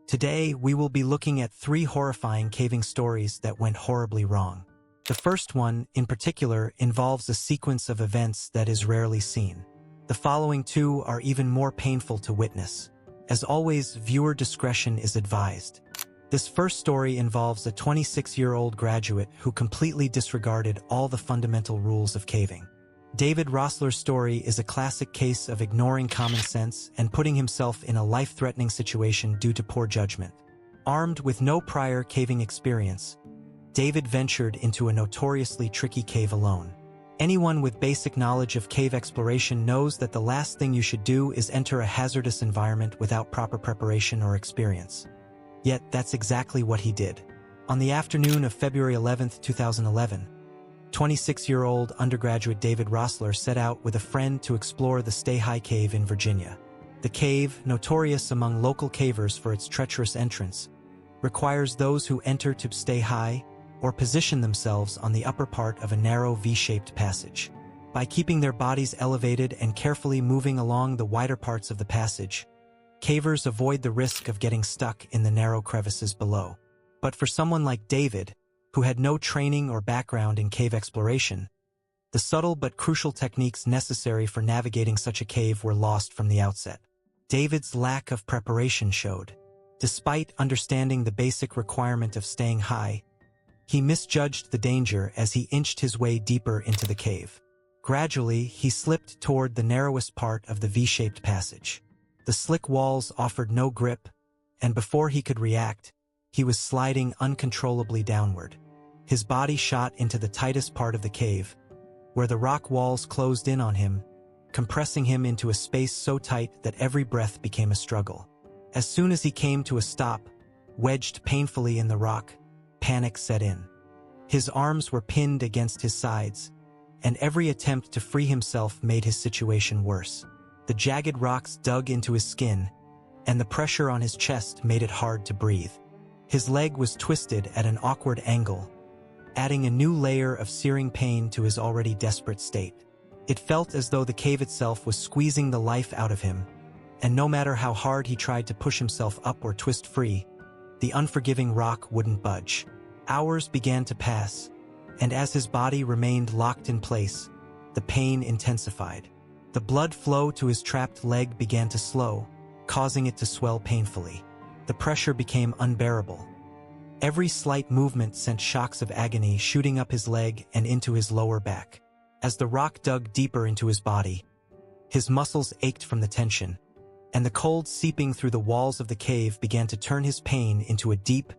Today, we will be looking at 3 horrifying caving stories that went horribly wrong. The first one, in particular, involves a sequence of events that is rarely seen. The following 2 are even more painful to witness. As always, viewer discretion is advised. This first story involves a 26-year-old graduate who completely disregarded all the fundamental rules of caving. David Rossler's story is a classic case of ignoring common sense and putting himself in a life-threatening situation due to poor judgment. Armed with no prior caving experience, David ventured into a notoriously tricky cave alone. Anyone with basic knowledge of cave exploration knows that the last thing you should do is enter a hazardous environment without proper preparation or experience. Yet, that's exactly what he did. On the afternoon of February 11, 2011, 26-year-old undergraduate David Rossler set out with a friend to explore the Stay High Cave in Virginia. The cave, notorious among local cavers for its treacherous entrance, requires those who enter to stay high or position themselves on the upper part of a narrow V-shaped passage. By keeping their bodies elevated and carefully moving along the wider parts of the passage, cavers avoid the risk of getting stuck in the narrow crevices below. But for someone like David, who had no training or background in cave exploration, the subtle but crucial techniques necessary for navigating such a cave were lost from the outset. David's lack of preparation showed. Despite understanding the basic requirement of staying high, he misjudged the danger as he inched his way deeper into the cave. Gradually, he slipped toward the narrowest part of the V-shaped passage. The slick walls offered no grip, and before he could react, he was sliding uncontrollably downward. His body shot into the tightest part of the cave, where the rock walls closed in on him, compressing him into a space so tight that every breath became a struggle. As soon as he came to a stop, wedged painfully in the rock, panic set in. His arms were pinned against his sides, and every attempt to free himself made his situation worse. The jagged rocks dug into his skin, and the pressure on his chest made it hard to breathe. His leg was twisted at an awkward angle, adding a new layer of searing pain to his already desperate state. It felt as though the cave itself was squeezing the life out of him, and no matter how hard he tried to push himself up or twist free, the unforgiving rock wouldn't budge. Hours began to pass, and as his body remained locked in place, the pain intensified. The blood flow to his trapped leg began to slow, causing it to swell painfully. The pressure became unbearable. Every slight movement sent shocks of agony shooting up his leg and into his lower back. As the rock dug deeper into his body, his muscles ached from the tension, and the cold seeping through the walls of the cave began to turn his pain into a deep,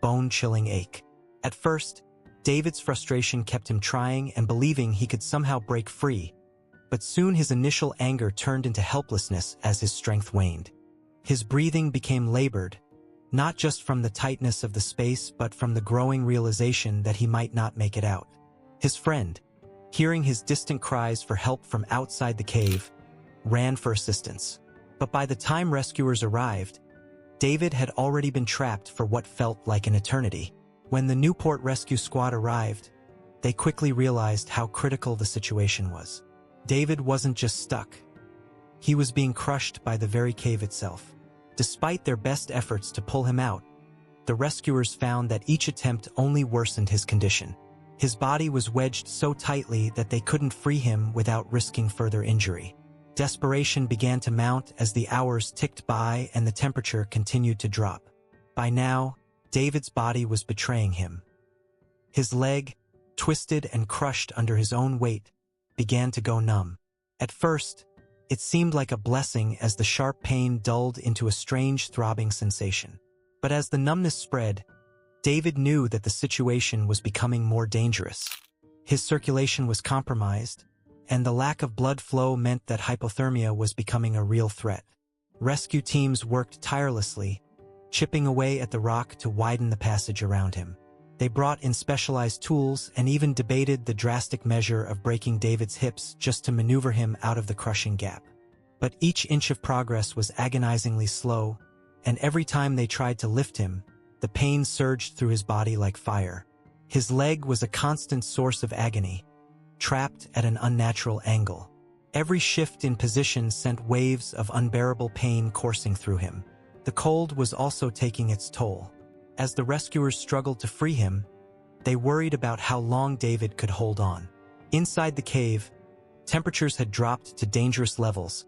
bone-chilling ache. At first, David's frustration kept him trying and believing he could somehow break free, but soon his initial anger turned into helplessness as his strength waned. His breathing became labored, not just from the tightness of the space but from the growing realization that he might not make it out. His friend, hearing his distant cries for help from outside the cave, ran for assistance. But by the time rescuers arrived, David had already been trapped for what felt like an eternity. When the Newport Rescue Squad arrived, they quickly realized how critical the situation was. David wasn't just stuck. He was being crushed by the very cave itself. Despite their best efforts to pull him out, the rescuers found that each attempt only worsened his condition. His body was wedged so tightly that they couldn't free him without risking further injury. Desperation began to mount as the hours ticked by and the temperature continued to drop. By now, David's body was betraying him. His leg, twisted and crushed under his own weight, began to go numb. At first, it seemed like a blessing as the sharp pain dulled into a strange throbbing sensation. But as the numbness spread, David knew that the situation was becoming more dangerous. His circulation was compromised, and the lack of blood flow meant that hypothermia was becoming a real threat. Rescue teams worked tirelessly, chipping away at the rock to widen the passage around him. They brought in specialized tools and even debated the drastic measure of breaking David's hips just to maneuver him out of the crushing gap. But each inch of progress was agonizingly slow, and every time they tried to lift him, the pain surged through his body like fire. His leg was a constant source of agony, trapped at an unnatural angle. Every shift in position sent waves of unbearable pain coursing through him. The cold was also taking its toll. As the rescuers struggled to free him, they worried about how long David could hold on. Inside the cave, temperatures had dropped to dangerous levels,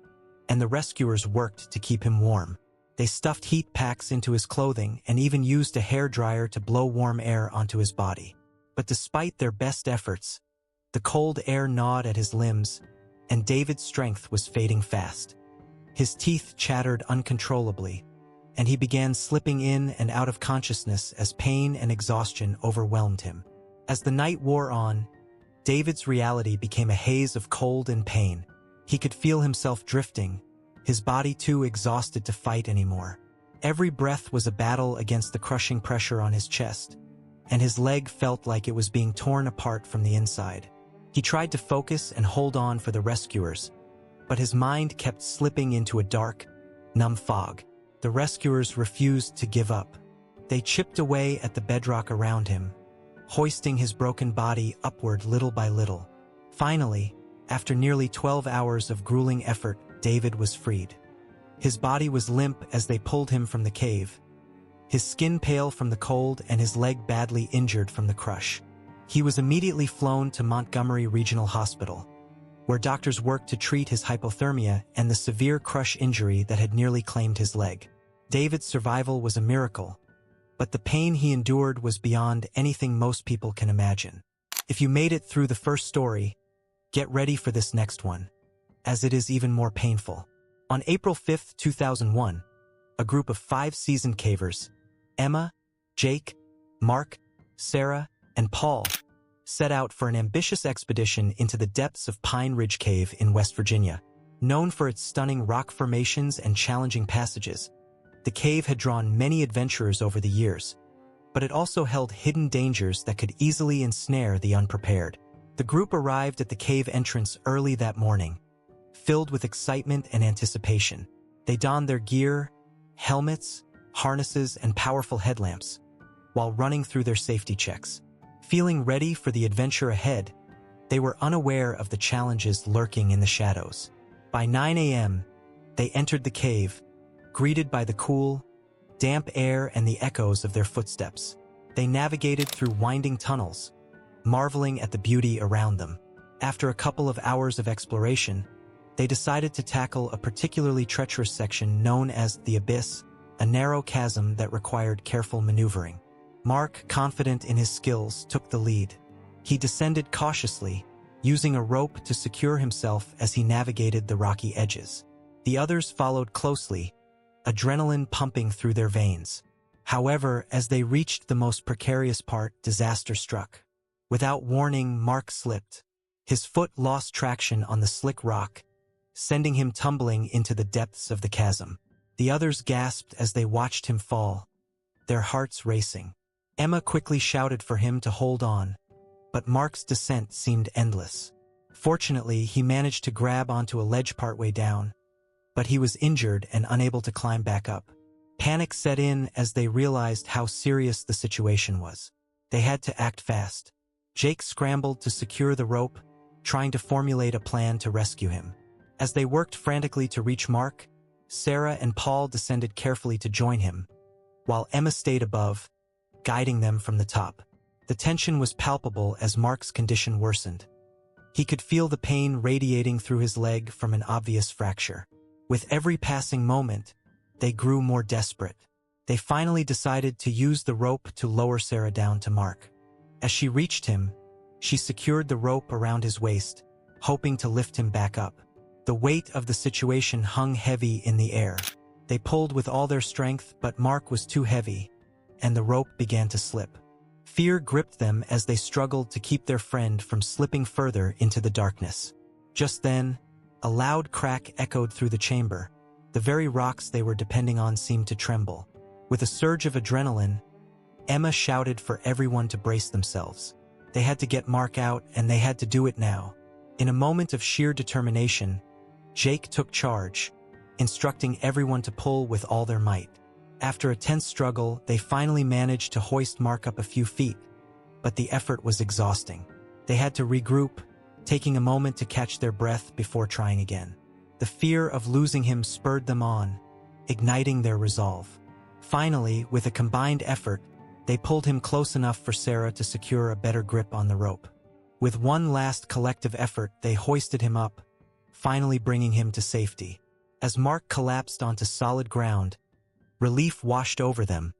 and the rescuers worked to keep him warm. They stuffed heat packs into his clothing and even used a hairdryer to blow warm air onto his body. But despite their best efforts, the cold air gnawed at his limbs, and David's strength was fading fast. His teeth chattered uncontrollably, and he began slipping in and out of consciousness as pain and exhaustion overwhelmed him. As the night wore on, David's reality became a haze of cold and pain. He could feel himself drifting, his body too exhausted to fight anymore. Every breath was a battle against the crushing pressure on his chest, and his leg felt like it was being torn apart from the inside. He tried to focus and hold on for the rescuers, but his mind kept slipping into a dark, numb fog. The rescuers refused to give up. They chipped away at the bedrock around him, hoisting his broken body upward little by little. Finally, after nearly 12 hours of grueling effort, David was freed. His body was limp as they pulled him from the cave, his skin pale from the cold and his leg badly injured from the crush. He was immediately flown to Montgomery Regional Hospital, where doctors worked to treat his hypothermia and the severe crush injury that had nearly claimed his leg. David's survival was a miracle, but the pain he endured was beyond anything most people can imagine. If you made it through the first story, get ready for this next one, as it is even more painful. On April 5, 2001, a group of 5 seasoned cavers, Emma, Jake, Mark, Sarah, and Paul, set out for an ambitious expedition into the depths of Pine Ridge Cave in West Virginia. Known for its stunning rock formations and challenging passages, the cave had drawn many adventurers over the years, but it also held hidden dangers that could easily ensnare the unprepared. The group arrived at the cave entrance early that morning, filled with excitement and anticipation. They donned their gear, helmets, harnesses, and powerful headlamps, while running through their safety checks. Feeling ready for the adventure ahead, they were unaware of the challenges lurking in the shadows. By 9 a.m., they entered the cave, greeted by the cool, damp air and the echoes of their footsteps. They navigated through winding tunnels, marveling at the beauty around them. After a couple of hours of exploration, they decided to tackle a particularly treacherous section known as the Abyss, a narrow chasm that required careful maneuvering. Mark, confident in his skills, took the lead. He descended cautiously, using a rope to secure himself as he navigated the rocky edges. The others followed closely, adrenaline pumping through their veins. However, as they reached the most precarious part, disaster struck. Without warning, Mark slipped. His foot lost traction on the slick rock, sending him tumbling into the depths of the chasm. The others gasped as they watched him fall, their hearts racing. Emma quickly shouted for him to hold on, but Mark's descent seemed endless. Fortunately, he managed to grab onto a ledge partway down, but he was injured and unable to climb back up. Panic set in as they realized how serious the situation was. They had to act fast. Jake scrambled to secure the rope, trying to formulate a plan to rescue him. As they worked frantically to reach Mark, Sarah and Paul descended carefully to join him, while Emma stayed above, guiding them from the top. The tension was palpable as Mark's condition worsened. He could feel the pain radiating through his leg from an obvious fracture. With every passing moment, they grew more desperate. They finally decided to use the rope to lower Sarah down to Mark. As she reached him, she secured the rope around his waist, hoping to lift him back up. The weight of the situation hung heavy in the air. They pulled with all their strength, but Mark was too heavy, and the rope began to slip. Fear gripped them as they struggled to keep their friend from slipping further into the darkness. Just then, a loud crack echoed through the chamber. The very rocks they were depending on seemed to tremble. With a surge of adrenaline, Emma shouted for everyone to brace themselves. They had to get Mark out, and they had to do it now. In a moment of sheer determination, Jake took charge, instructing everyone to pull with all their might. After a tense struggle, they finally managed to hoist Mark up a few feet, but the effort was exhausting. They had to regroup, taking a moment to catch their breath before trying again. The fear of losing him spurred them on, igniting their resolve. Finally, with a combined effort, they pulled him close enough for Sarah to secure a better grip on the rope. With one last collective effort, they hoisted him up, finally bringing him to safety. As Mark collapsed onto solid ground, relief washed over them,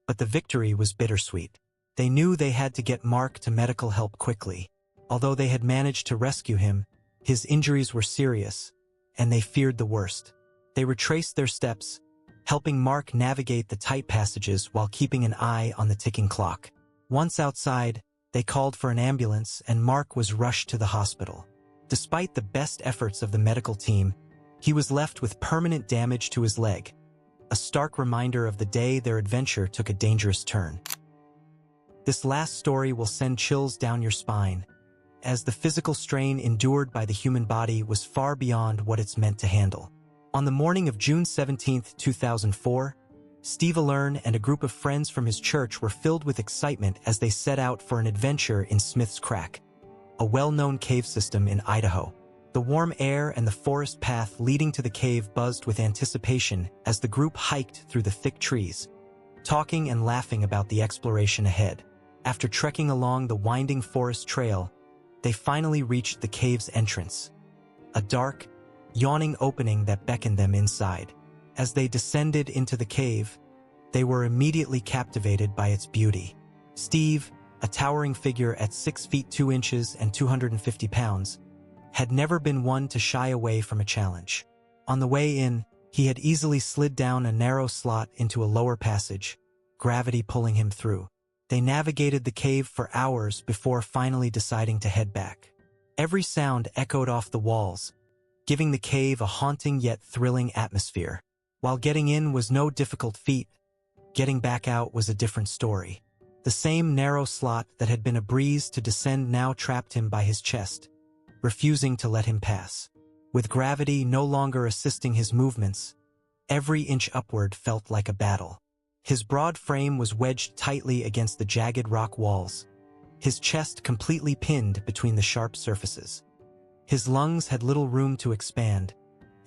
but the victory was bittersweet. They knew they had to get Mark to medical help quickly. Although they had managed to rescue him, his injuries were serious, and they feared the worst. They retraced their steps, helping Mark navigate the tight passages while keeping an eye on the ticking clock. Once outside, they called for an ambulance and Mark was rushed to the hospital. Despite the best efforts of the medical team, he was left with permanent damage to his leg, a stark reminder of the day their adventure took a dangerous turn. This last story will send chills down your spine, as the physical strain endured by the human body was far beyond what it's meant to handle. On the morning of June 17, 2004, Steve Allern and a group of friends from his church were filled with excitement as they set out for an adventure in Smith's Crack, a well-known cave system in Idaho. The warm air and the forest path leading to the cave buzzed with anticipation as the group hiked through the thick trees, talking and laughing about the exploration ahead. After trekking along the winding forest trail, they finally reached the cave's entrance, a dark, yawning opening that beckoned them inside. As they descended into the cave, they were immediately captivated by its beauty. Steve, a towering figure at 6 feet 2 inches and 250 pounds, had never been one to shy away from a challenge. On the way in, he had easily slid down a narrow slot into a lower passage, gravity pulling him through. They navigated the cave for hours before finally deciding to head back. Every sound echoed off the walls, giving the cave a haunting yet thrilling atmosphere. While getting in was no difficult feat, getting back out was a different story. The same narrow slot that had been a breeze to descend now trapped him by his chest, refusing to let him pass. With gravity no longer assisting his movements, every inch upward felt like a battle. His broad frame was wedged tightly against the jagged rock walls, his chest completely pinned between the sharp surfaces. His lungs had little room to expand,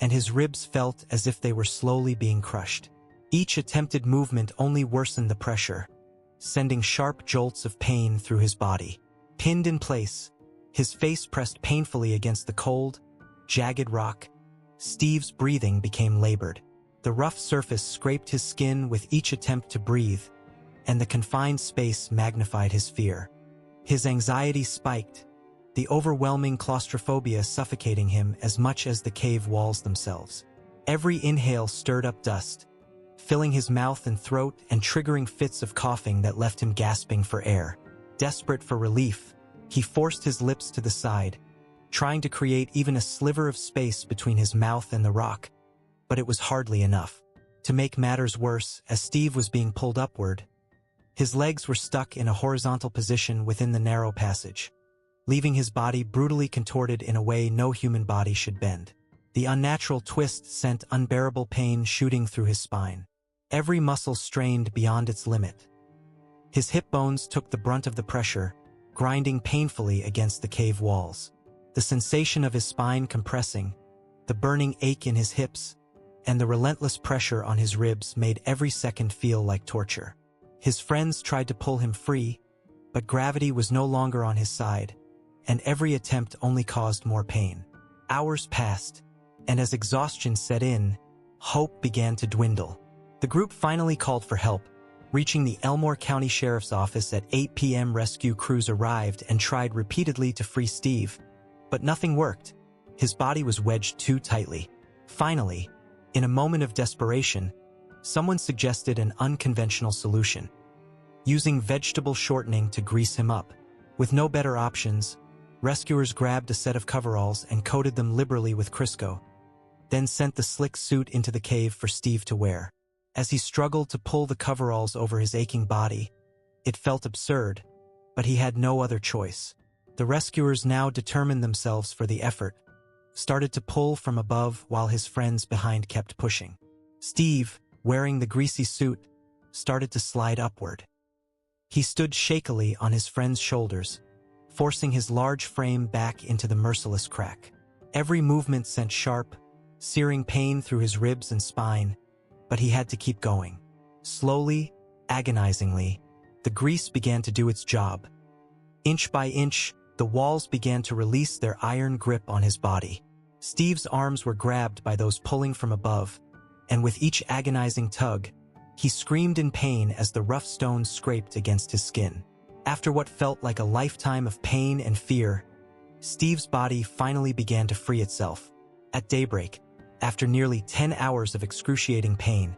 and his ribs felt as if they were slowly being crushed. Each attempted movement only worsened the pressure, sending sharp jolts of pain through his body. Pinned in place, his face pressed painfully against the cold, jagged rock, Steve's breathing became labored. The rough surface scraped his skin with each attempt to breathe, and the confined space magnified his fear. His anxiety spiked, the overwhelming claustrophobia suffocating him as much as the cave walls themselves. Every inhale stirred up dust, filling his mouth and throat and triggering fits of coughing that left him gasping for air. Desperate for relief, he forced his lips to the side, trying to create even a sliver of space between his mouth and the rock, but it was hardly enough. To make matters worse, as Steve was being pulled upward, his legs were stuck in a horizontal position within the narrow passage, leaving his body brutally contorted in a way no human body should bend. The unnatural twist sent unbearable pain shooting through his spine. Every muscle strained beyond its limit. His hip bones took the brunt of the pressure, grinding painfully against the cave walls. The sensation of his spine compressing, the burning ache in his hips, and the relentless pressure on his ribs made every second feel like torture. His friends tried to pull him free, but gravity was no longer on his side, and every attempt only caused more pain. Hours passed, and as exhaustion set in, hope began to dwindle. The group finally called for help. Reaching the Elmore County Sheriff's Office at 8 p.m., rescue crews arrived and tried repeatedly to free Steve, but nothing worked. His body was wedged too tightly. Finally, in a moment of desperation, someone suggested an unconventional solution, using vegetable shortening to grease him up. With no better options, rescuers grabbed a set of coveralls and coated them liberally with Crisco, then sent the slick suit into the cave for Steve to wear. As he struggled to pull the coveralls over his aching body, it felt absurd, but he had no other choice. The rescuers, now determined themselves for the effort, started to pull from above while his friends behind kept pushing. Steve, wearing the greasy suit, started to slide upward. He stood shakily on his friend's shoulders, forcing his large frame back into the merciless crack. Every movement sent sharp, searing pain through his ribs and spine, but he had to keep going. Slowly, agonizingly, the grease began to do its job. Inch by inch, the walls began to release their iron grip on his body. Steve's arms were grabbed by those pulling from above, and with each agonizing tug, he screamed in pain as the rough stones scraped against his skin. After what felt like a lifetime of pain and fear, Steve's body finally began to free itself. At daybreak, after nearly 10 hours of excruciating pain,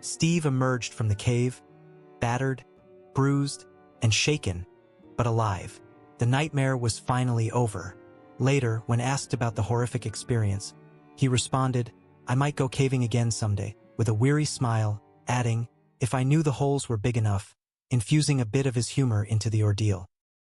Steve emerged from the cave, battered, bruised, and shaken, but alive. The nightmare was finally over. Later, when asked about the horrific experience, he responded, "I might go caving again someday," with a weary smile, adding, "if I knew the holes were big enough," infusing a bit of his humor into the ordeal.